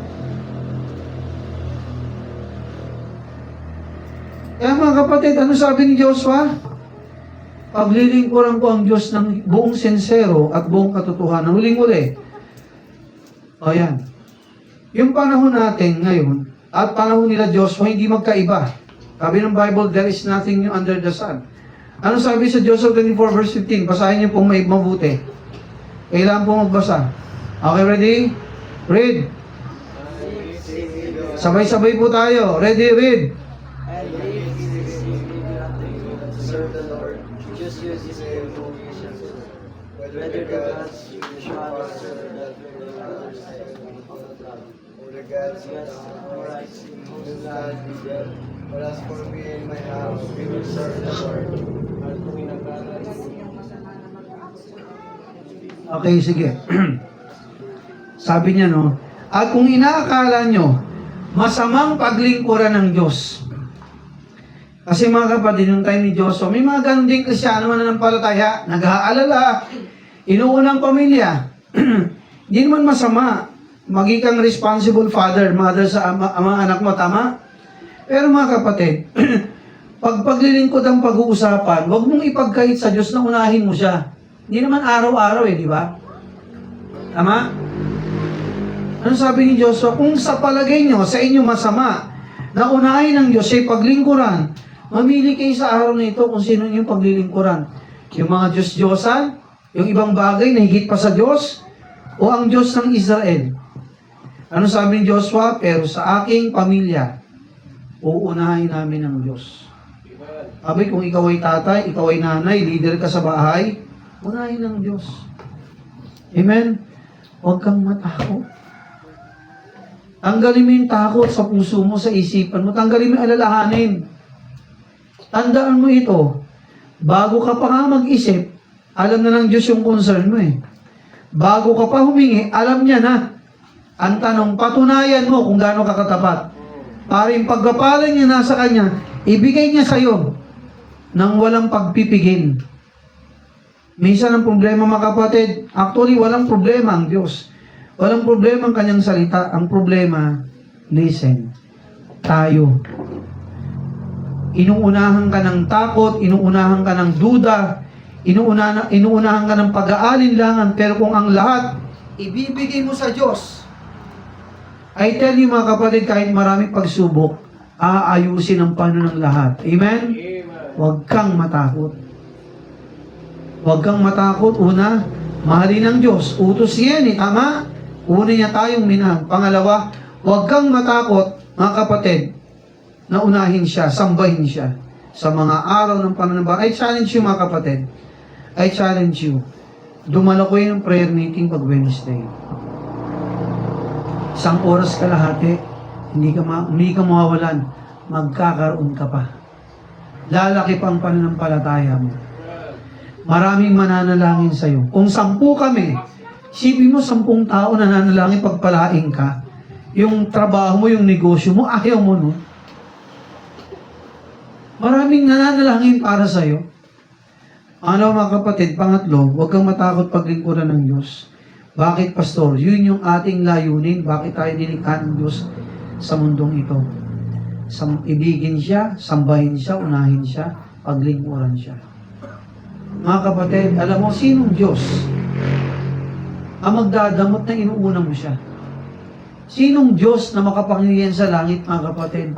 Speaker 1: Kaya mga kapatid, ano sabi ni Joshua? Paglilingkuran ko ang Diyos ng buong sensero at buong katotohanan. Huling-huli. O yan. Yung panahon natin ngayon, at panahon nila Joshua, hindi magkaiba. Sabi ng Bible, there is nothing new under the sun. Ano sabi sa Joshua 24 verse 15? Basahin niyo pong may mabuti. Kailangan pong magbasa. Okay, ready? Read. Sabay-sabay po tayo. Ready, read.
Speaker 2: Serve the Lord. Just use His name for whether the gods you shall serve that will others or the gods or I see whose land be dead. But as for me and my house, we will serve the Lord. At kung inagala
Speaker 1: Okay, sige. Sabi niya, no? At kung inaakala nyo, masamang paglingkuran ng Diyos. Kasi mga kapatid, yung time ni Joshua, may mga ganun din Kristyano mananampalataya, nag-aalala, inuunang pamilya. Hindi naman masama, maging kang responsible father, mother sa mga anak mo, tama? Pero mga kapatid, pag paglilingkod ang pag-uusapan, huwag mong ipagkait sa Diyos na unahin mo siya. Hindi naman araw-araw di ba? Tama? Ano sabi ni Joshua? Kung sa palagay nyo, sa inyo masama, na unahin ng Diyos ay paglingkuran, mamili kayo sa araw na ito kung sino yung paglilingkuran. Yung mga Diyos-Diyosan, yung ibang bagay na higit pa sa Diyos, o ang Diyos ng Israel. Ano sabi ni Joshua? Pero sa aking pamilya, uunahin namin ang Diyos. Sabi, kung ikaw ay tatay, ikaw ay nanay, leader ka sa bahay, unahin ang Diyos. Amen? Huwag kang matakot. Tanggalin mo yung takot sa puso mo, sa isipan mo. Tanggalin mo yung alalahanin. Tandaan mo ito. Bago ka pa nga mag-isip, alam na ng Diyos yung concern mo eh. Bago ka pa humingi, alam niya na. Ang tanong, patunayan mo kung gaano ka katapat. Para yung pagkapalan niya nasa Kanya, ibigay niya sa'yo nang walang pagpipigil. Minsan ang problema mga kapatid, actually walang problema ang Diyos. Walang problema ang Kanyang salita. Ang problema, listen, tayo. Inuunahan ka ng takot, inuunahan ka ng duda, inuunahan ka ng pag-aalinlangan, pero kung ang lahat ibibigay mo sa Diyos, I tell you mga kapatid, kahit maraming pagsubok, aayusin ang paano ng lahat. Amen? Huwag kang matakot. Huwag kang matakot. Una, mahalin ng Diyos. Utos yan eh, tama? Una niya tayong minahal. Pangalawa, huwag kang matakot, mga kapatid, na unahin siya, sambahin siya sa mga araw ng pananamba. I challenge you mga kapatid. I challenge you. Dumalo ko yung prayer meeting pag Wednesday. 1 oras kalahati, hindi ka mawawalan. Magkakaroon ka pa. Lalaki pa ang pananampalataya mo. Maraming mananalangin sa'yo. Kung 10 kami, isipin mo 10 tao nananalangin pagpalaing ka. Yung trabaho mo, yung negosyo mo, ayaw mo no? Maraming nananalangin para sa'yo. Ano mga kapatid, pangatlo, huwag kang matakot paglingkuran ng Diyos. Bakit, Pastor? Yun yung ating layunin. Bakit tayo nilikha ng Diyos sa mundong ito? Ibigin siya, sambahin siya, unahin siya, paglingkuran siya. Mga kapatid, alam mo, sinong Diyos ang magdadamot na inuuna mo siya? Sinong Diyos na makapangyarihan sa langit, mga kapatid?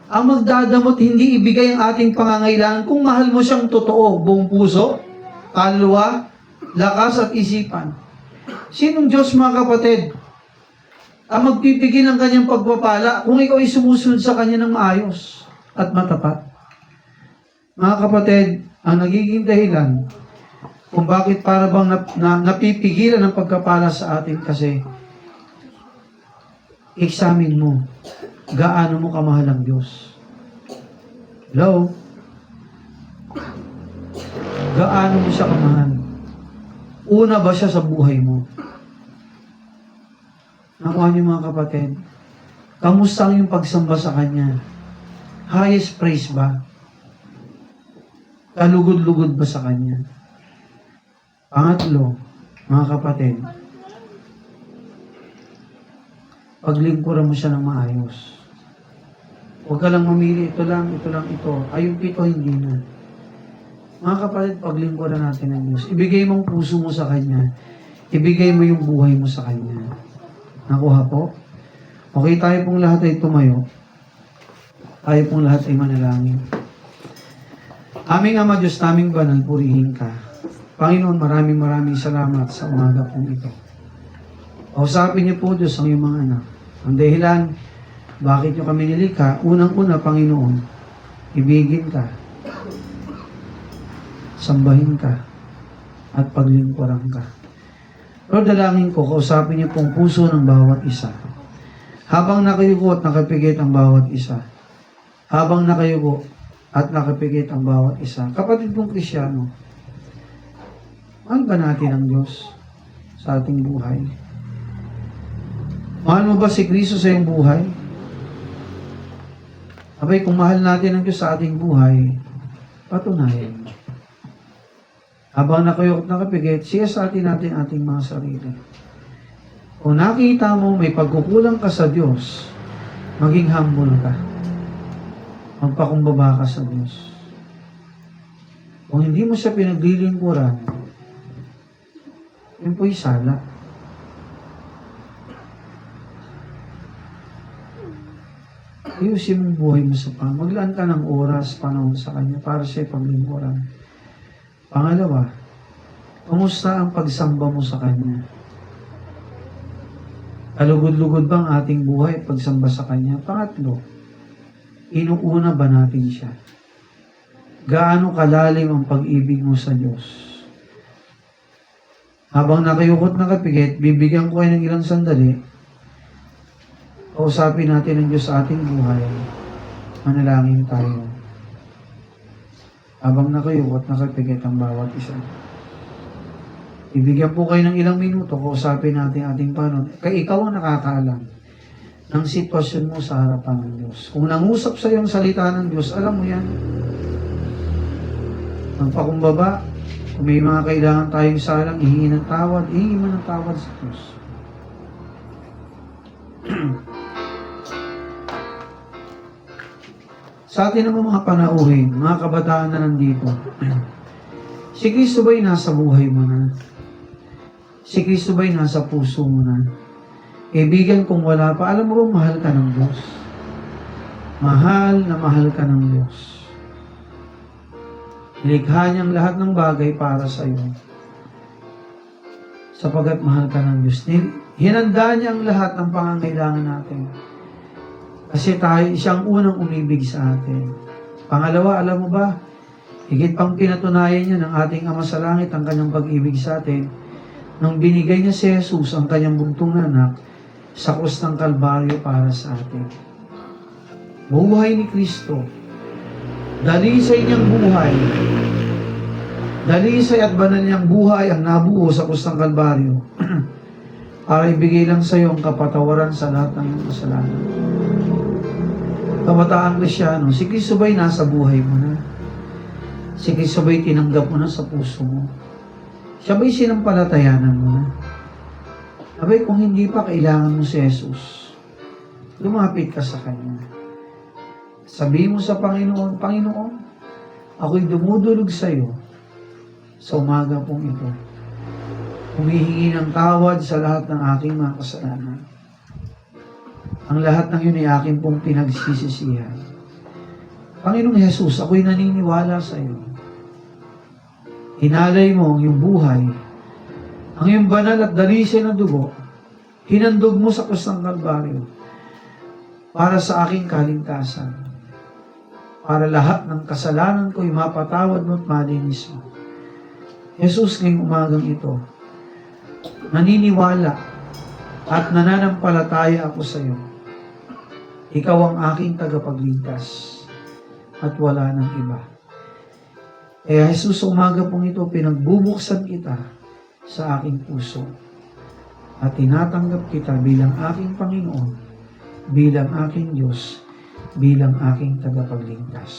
Speaker 1: Ang magdadamot, hindi ibigay ang ating pangangailangan kung mahal mo siyang totoo, buong puso, kaluluwa, lakas at isipan. Sinong Diyos, mga kapatid, ang magpipigil ng kanyang pagpapala kung ikaw ay sumusunod sa kanya ng maayos at matapat? Mga kapatid, ang nagiging dahilan kung bakit para bang napipigilan ng pagkapala sa atin kasi examine mo gaano mo kamahal ang Diyos. Hello? Gaano mo siya kamahal? Una ba siya sa buhay mo? Nakuha niyo, mga kapatid, kamusta ang yung pagsamba sa Kanya? Highest praise ba? Kalugod-lugod ba sa Kanya? Pangatlo, mga kapatid, paglingkuran mo siya ng maayos. Huwag ka lang mamili, ito lang, ito. Ay, yung pito, hindi na. Mga kapatid, paglingkuran natin ng Diyos. Ibigay mo ang puso mo sa Kanya. Ibigay mo yung buhay mo sa Kanya. Nakuha po? Okay, tayo pong lahat ay tumayo. Tayo pong lahat ay manalangin. Aming Ama Diyos, naming banal, purihin ka. Panginoon, maraming salamat sa umaga pong ito. Kausapin niyo po, Diyos, ang iyong mga anak. Ang dahilan, bakit niyo kami nilikha? Unang-una, Panginoon, ibigin ka, sambahin ka, at paglingkuran ka. Lord, dalangin ko, kausapin niyo pong puso ng bawat isa. Habang nakayuko at nakapigit ang bawat isa. Habang nakayuko at nakapigit ang bawat isa. Kapatid kong Krisyano, mahal ba natin ang Diyos sa ating buhay? Mahal mo ba si Kristo sa iyong buhay? Abay, kung mahal natin ang Diyos sa ating buhay, patunayan mo. Habang nakayukot nakapigit, siya sa atin ating mga sarili. Kung nakita mo may pagkukulang ka sa Diyos, maging humble ka. Magpakumbaba ka sa Diyos. Kung hindi mo siya pinaglilingkuran, yun po'y sala. Ayusin mong buhay mo sa Panginoon. Maglaan ka ng oras, panahon sa Kanya para siya paglingkuran. Pangalawa, kumusta ang pagsamba mo sa Kanya? Kalugod-lugod ba ang ating buhay pagsamba sa Kanya? Pangatlo, inuuna ba natin siya? Gaano kalalim ang pag-ibig mo sa Diyos? Habang nakayukot nakapigit, bibigyan ko kayo ng ilang sandali. Kausapin natin ang Diyos sa ating buhay. Manalangin tayo. Habang nakayukot nakapigit ang bawat isa. Ibigyan po kayo ng ilang minuto, kausapin natin ating Panginoon. Kaya ikaw ang nakakaalam ng sitwasyon mo sa harapan ng Diyos. Kung nangusap sa iyo ang salita ng Diyos, alam mo yan. Magpakumbaba, kung may mga kailangan tayong salang, ihingi ng tawad, ihingi mo ng tawad sa Diyos. Sa atin naman mga panauhin, mga kabataan na nandito, si Kristo ba'y nasa buhay mo na? Si Kristo ba'y nasa puso mo na? Kaibigan, kung wala pa, alam mo ba, mahal ka ng Diyos. Mahal na mahal ka ng Diyos. Nilikha niyang lahat ng bagay para sa iyo. Sapagat mahal ka ng Diyos. Hinanda niya ang lahat ng pangangailangan natin. Kasi tayo siyang unang umibig sa atin. Pangalawa, alam mo ba, higit pang pinatunayan niya ng ating Ama sa Langit ang kanyang pag-ibig sa atin nung binigay niya si Jesus ang kanyang buntong anak sa krus ng Kalbaryo para sa atin. Buhay ni Kristo. Dalisay niyang buhay. Dalisay at banal niyang buhay ang nabuo sa krus ng Kalbaryo para ibigay lang sa iyo ang kapatawaran sa lahat ng iyong kasalanan. Kabataang Krisyano, si Kristo ba'y nasa buhay mo na? Si Kristo ba'y tinanggap mo na sa puso mo? Siya ba'y sinampalatayanan mo na? Abay, kung hindi pa, kailangan mo si Jesus. Lumapit ka sa Kanya. Sabihin mo sa Panginoon, Panginoon, ako'y dumudulog sa iyo sa umaga pong ito. Humihingi ng tawad sa lahat ng aking mga kasalanan. Ang lahat ng yun ay akin pong pinagsisisihan. Panginoong Jesus, ako'y naniniwala sa iyo. Hinalay mo ang iyong buhay ang iyong banal at dalisay na dugo, hinandog mo sa krus ng Kalbaryo para sa aking kaligtasan, para lahat ng kasalanan ko'y mapatawad mo at malinis mo. Jesus, ngayong umagang ito, naniniwala at nananampalataya ako sa iyo. Ikaw ang aking tagapagligtas at wala ng iba. Kaya Jesus, umaga pong ito, pinagbubuksan kita sa aking puso at tinatanggap kita bilang aking Panginoon, bilang aking Diyos, bilang aking tagapagligtas.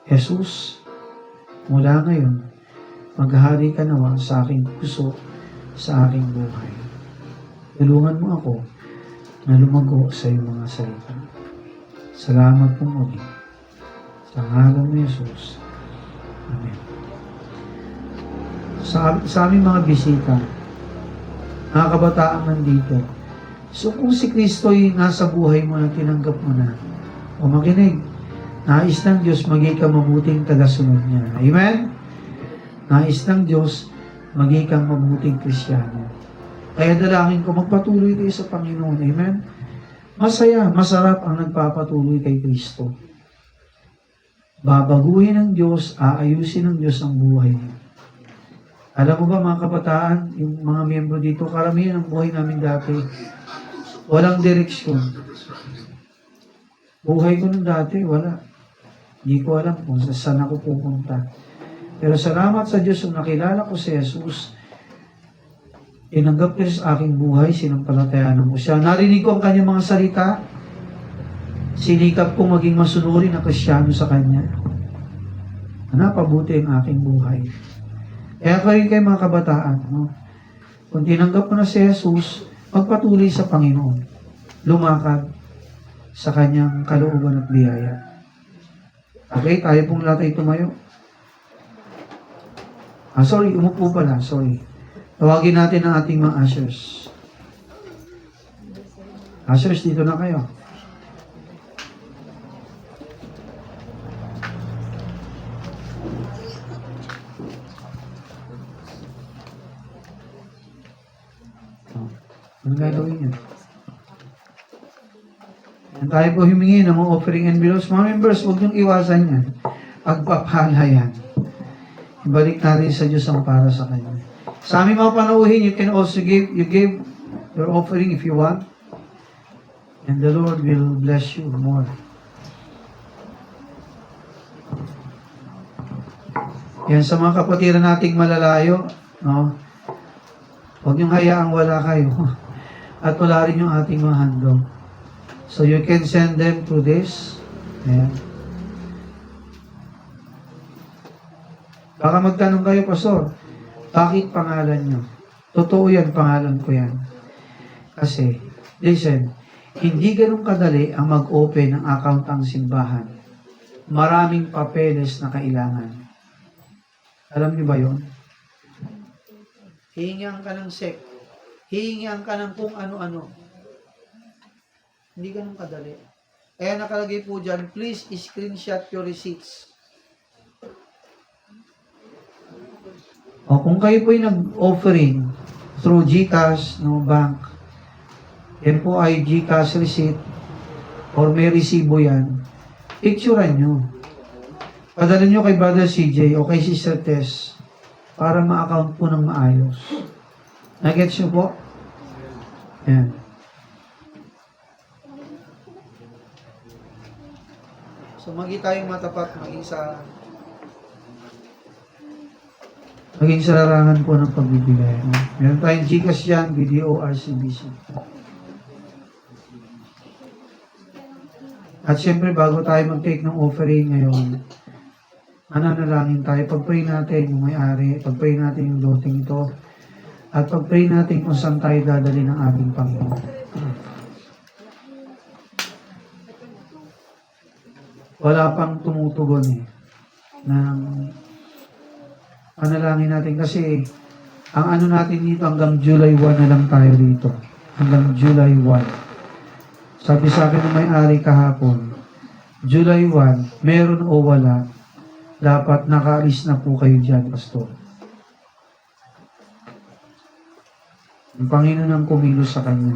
Speaker 1: Jesus, mula ngayon, maghari ka nawa sa aking puso, sa aking buhay. Tulungan mo ako na lumago sa iyong mga salita. Salamat po muli. Sa ngalan ni Jesus. Amen. Sa aming mga bisita, mga kabataan nandito, so kung si Kristo'y nasa buhay mo na tinanggap mo na, o makinig, nais ng Diyos maging ka mabuting tagasunod niya. Amen? Nais ng Diyos maging kang mabuting Kristiyano. Kaya dalangin ko, magpatuloy kayo sa Panginoon. Amen? Masaya, masarap ang nagpapatuloy kay Kristo. Babaguhin ng Diyos, aayusin ng Diyos ang buhay niyo. Alam mo ba mga kabataan, yung mga miyembro dito, karamihan ng buhay namin dati, walang direksyon. Buhay ko nung dati, wala. Hindi ko alam kung saan ako pupunta. Pero salamat sa Diyos kung nakilala ko si Jesus, tinanggap niya sa aking buhay, sinampalatayaan mo siya. Narinig ko ang kanyang mga salita, sinikap ko maging masunurin na Kristiyano sa kanya. Napabuti ang aking buhay. Kaya kayo mga kabataan, no? Kung tinanggap mo na si Jesus, magpatuloy sa Panginoon. Lumakad sa kanyang kalooban at biyaya. Okay, tayo pong lahat ay tumayo. Umupo pala, sorry. Tawagin natin ang ating mga ushers. Ushers, dito na kayo. Ano gagawin niyo? Yan tayo po humingi ng mga offering envelopes. Mga members, huwag niyong iwasan yan. Pagpapala yan. Ibalik natin sa Diyos ang para sa Kanya. Sa aming mga panauhin, you can also give your offering if you want. And the Lord will bless you more. Yan, sa mga kapatiran nating malalayo, no? Huwag niyong hayaang wala kayo. At wala rin yung ating mga handog. So you can send them to this. Ayan. Baka magtanong kayo, Pastor, bakit pangalan nyo? Totoo yan, pangalan ko yan. Kasi, listen, hindi ganun kadali ang mag-open ng account ang simbahan. Maraming papeles na kailangan. Alam niyo ba yun? Hihingihan ka ng SEC. Hihingihan ka ng kung ano-ano. Hindi ganun kadali. Kaya nakalagay po dyan, please screenshot your receipts. O kung kayo po yung nag-offering through GCash, no, bank, yan po ay GCash receipt or may resibo yan, picturean nyo. Padala nyo kay Brother CJ o kay Sister Tess para ma-account po ng maayos. Nagets nyo po? Yan. So, maging tayong matapat, maging sa larangan po ng pagbibigay. No? Meron tayong GCash dyan, BDO, RCBC. At syempre, bago tayo mag-take ng offering ngayon, nananalangin tayo. Pag-pray natin yung may-ari, pag-pray natin yung loting ito, at pag-pray natin kung saan tayo dadali ng ating Panginoon. Wala pang tumutugon ng panalangin natin kasi ang ano natin dito hanggang July 1 na lang tayo dito. Hanggang July 1. Sabi sa akin ng may-ari kahapon, July 1, meron o wala, dapat nakaalis na po kayo dyan, Pastor. Ang Panginoon ang kumilos sa kanya.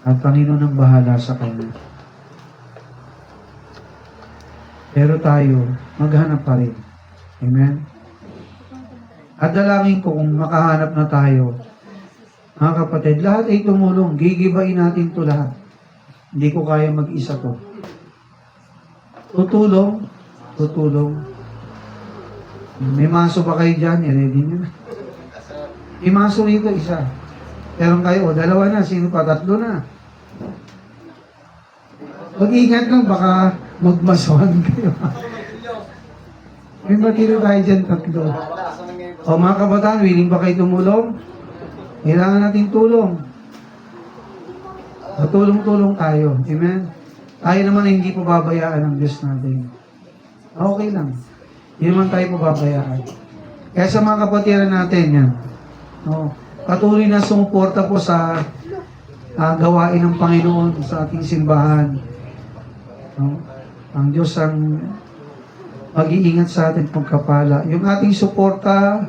Speaker 1: At Panginoon ang bahala sa kanya. Pero tayo, maghanap pa rin. Amen? At dalangin ko kung makahanap na tayo, mga kapatid, lahat ay tumulong. Gigibain natin ito lahat. Hindi ko kaya mag-isa to. Tutulong. May maso ba kayo dyan? I-ready nyo na. May maso rito, isa. Meron kayo, dalawa na. Sino pa? Tatlo na. Mag-ingat lang, baka magmasuhan kayo. May matiro tayo dyan, tatlo. O mga kabataan, willing ba kayo tumulong? Kailangan natin tulong. Tulong-tulong tayo. Amen? Tayo naman ay hindi pababayaan ng Diyos natin. Okay lang. Hindi naman tayo pababayaan. Kaya sa mga kapatiran natin, yan. No, patuloy na sumuporta po sa gawain ng Panginoon sa ating simbahan. No? Ang Diyos ang mag-iingat sa ating pagkapala. Yung ating suporta,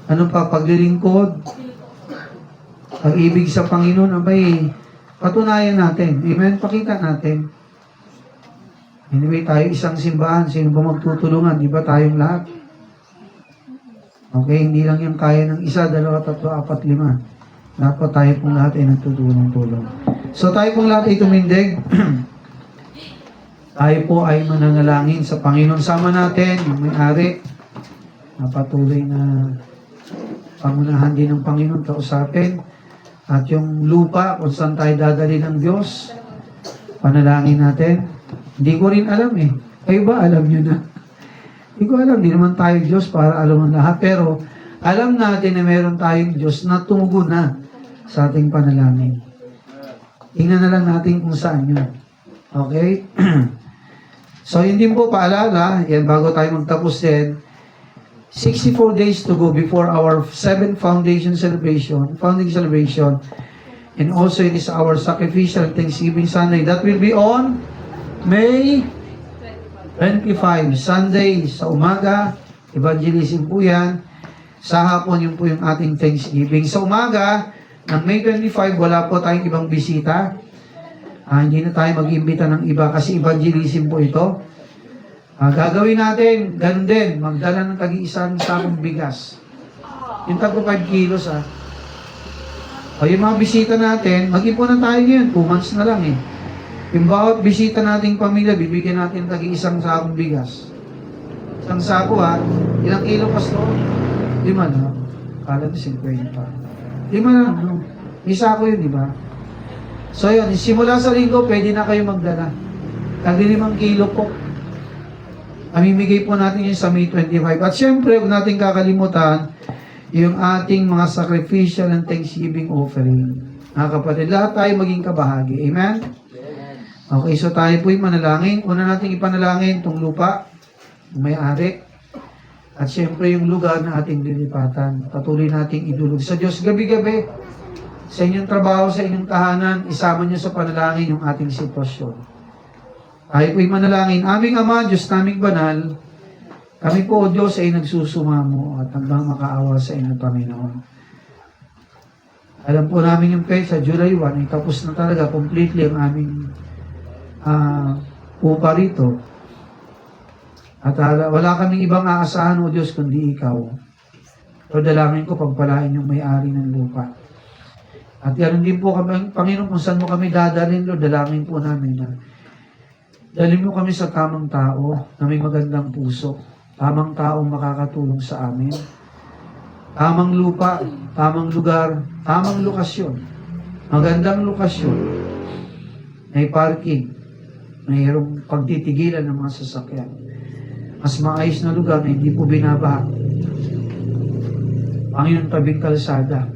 Speaker 1: paglilingkod, pag-ibig sa Panginoon, abay, patunayan natin. Amen? Pakita natin. Anyway, tayo isang simbahan. Sino ba magtutulungan? Di ba tayong lahat? Okay, hindi lang yung kaya ng isa, dalawa, tatlo, apat, lima. Dapat tayo pong lahat ay nagtutulong-tulong. So tayo pong lahat ay tumindig. Tayo po ay mananalangin sa Panginoon. Sama natin yung may-ari na patuloy na pangunahan din ng Panginoon kausapin. At yung lupa, kung saan tayo dadali ng Diyos, panalangin natin. Hindi ko rin alam eh. Kayo ba alam nyo na? Hindi ko alam. Hindi naman tayo Diyos para alam ang lahat. Pero alam natin na meron tayong Diyos na tumugon na sa ating panalangin. Tingnan na lang natin kung saan yun. Okay? So, yun din po paalala, yan bago tayo magtapos din, 64 days to go before our 7th founding celebration, and also it is our sacrificial Thanksgiving Sunday. That will be on May 25, Sunday sa umaga, evangelism po yan. Sa hapon, yun po yung ating Thanksgiving. Sa umaga, ng May 25, wala po tayong ibang bisita. Hindi na tayo mag-imbita ng iba kasi evangelism po ito. Gagawin natin, ganun din, magdala ng tag-iisang sakong bigas. Yung tag 5 kilos O yung mga bisita natin, mag-ipunan tayo ngayon, 2 months na lang eh. Yung bawat bisita nating pamilya, bibigyan natin tag-iisang sakong bigas. Isang sako ilang kilo pasto? 5 na. Kala na 50. 5 na, no? May sako yun, di ba? So yun, simula sa linggo, pwede na kayo magdala. Tag 5 kilo po. Amimigay po natin yun sa May 25. At syempre, huwag natin kakalimutan yung ating mga sacrificial and Thanksgiving offering. Mga kapatid, lahat tayo maging kabahagi. Amen? Okay, so tayo po'y manalangin. Una natin ipanalangin itong lupa, may-ari, at syempre yung lugar na ating lilipatan. Patuloy nating idulog sa Diyos gabi-gabi. Sa inyong trabaho, sa inyong tahanan, isama niyo sa panalangin yung ating sitwasyon. Tayo po'y manalangin. Aming Ama, Diyos naming banal, kami po, O Diyos, ay nagsusumamo at hanggang makaawa sa inyo, Panginoon. Alam po namin yung sa July 1, ay tapos na talaga completely ang aming upa rito. At wala kaming ibang aasahan, O Diyos, kundi Ikaw. Pero dalangin ko, pagpalain yung may-ari ng lupa. At yan din po kami, Panginoon, kung saan mo kami dadalhin, Lord, dalangin po namin na dalhin mo kami sa tamang tao na may magandang puso. Tamang taong makakatulong sa amin. Tamang lupa, tamang lugar, tamang lokasyon. Magandang lokasyon. May parking. Mayroong pagtitigilan ng mga sasakyan. Mas maayos na lugar na hindi po binabaha. Panginoon, tabing kalsada.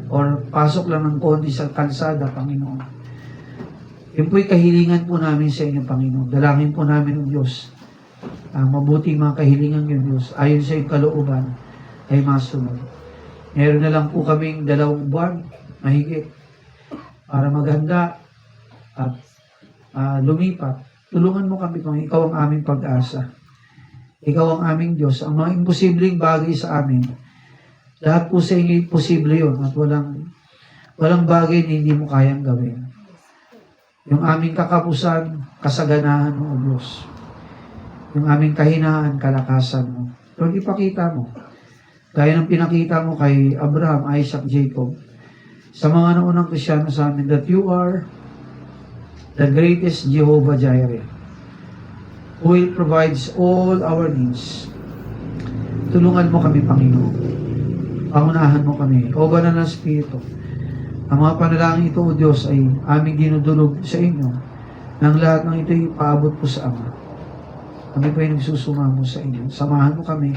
Speaker 1: Or pasok lang ng konti sa kalsada, Panginoon. Yun po'y kahilingan po namin sa inyo, Panginoon. Dalangin po namin ng Diyos. Mabuting mga kahilingan ng Diyos, ayon sa iyong kalooban, ay masunod. Meron na lang po kaming 2 buwan, mahigit, para maganda at lumipat. Tulungan mo kami, Panginoon. Ikaw ang aming pag-asa. Ikaw ang aming Diyos. Ang mga imposibleng bagay sa amin, lahat po sa inyo posible yun at walang Walang bagay na hindi mo kayang gawin. Yung aming kakapusan, kasaganahan mo, O Diyos. Yung aming kahinaan, kalakasan mo. Lord, ipakita mo. Gaya ng pinakita mo kay Abraham, Isaac, Jacob, sa mga naunang Kristyano sa amin, that you are the greatest Jehovah Jireh, who will provides all our needs. Tulungan mo kami, Panginoon. Pangunahan mo kami. O Banal na Espiritu, ang mga panalangin ito, O Diyos, ay aming dinudulog sa inyo, nang lahat ng ito ay paabot po sa Ama. Kami po ay nagsusumamo sa inyo. Samahan mo kami.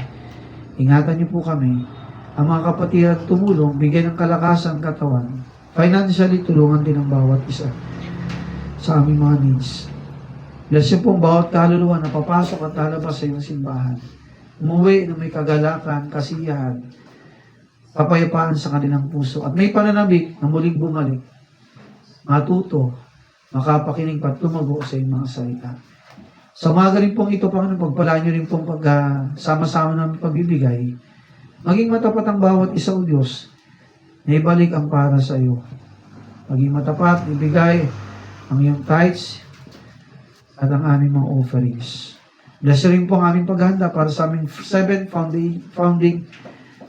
Speaker 1: Ingatan niyo po kami. Ang mga kapatid at tumulong, bigyan ng kalakasan katawan. Financially, tulungan din ang bawat isa sa aming mga needs. Bless niyo po ang bawat kaluluwa na papasok at lalabas sa iyong simbahan. Umuwi na may kagalakan, kasiyahan, kapayapaan sa kanilang puso. At may pananabik na muling bumalik. Matuto, makapakinig at tumago sa iyong mga salita. Sa mga rin pong ito, Panginoon, pagpalaan niyo rin pong sama-sama namin pagbibigay. Maging matapat ang bawat isa, O Diyos, na ibalik ang para sa iyo. Maging matapat, ibigay ang iyong tithes at ang aming mga offerings. Bless rin po ang aming paghahanda para sa aming 7th founding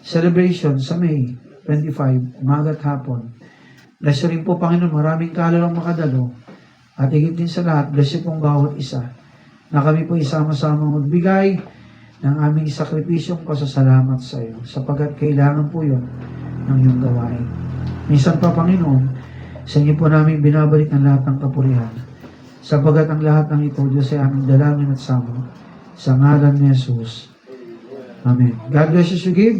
Speaker 1: celebration sa May 25, umaga at hapon. Bless rin po, Panginoon, maraming kaluluwang makadalo. At higit din sa lahat, bless po ang bawat isa na kami po isama-sama magbigay ng aming sakripisyong pasasalamat sa iyo, sapagkat kailangan po yun ng iyong gawain. Minsan pa, Panginoon, sa inyo po namin binabalik ang lahat ng kapurihan, sapagkat ang lahat ng ito, Diyos, ay aming dalangin at sama. Sa ngalan ni Jesus. Amen. God bless you, give.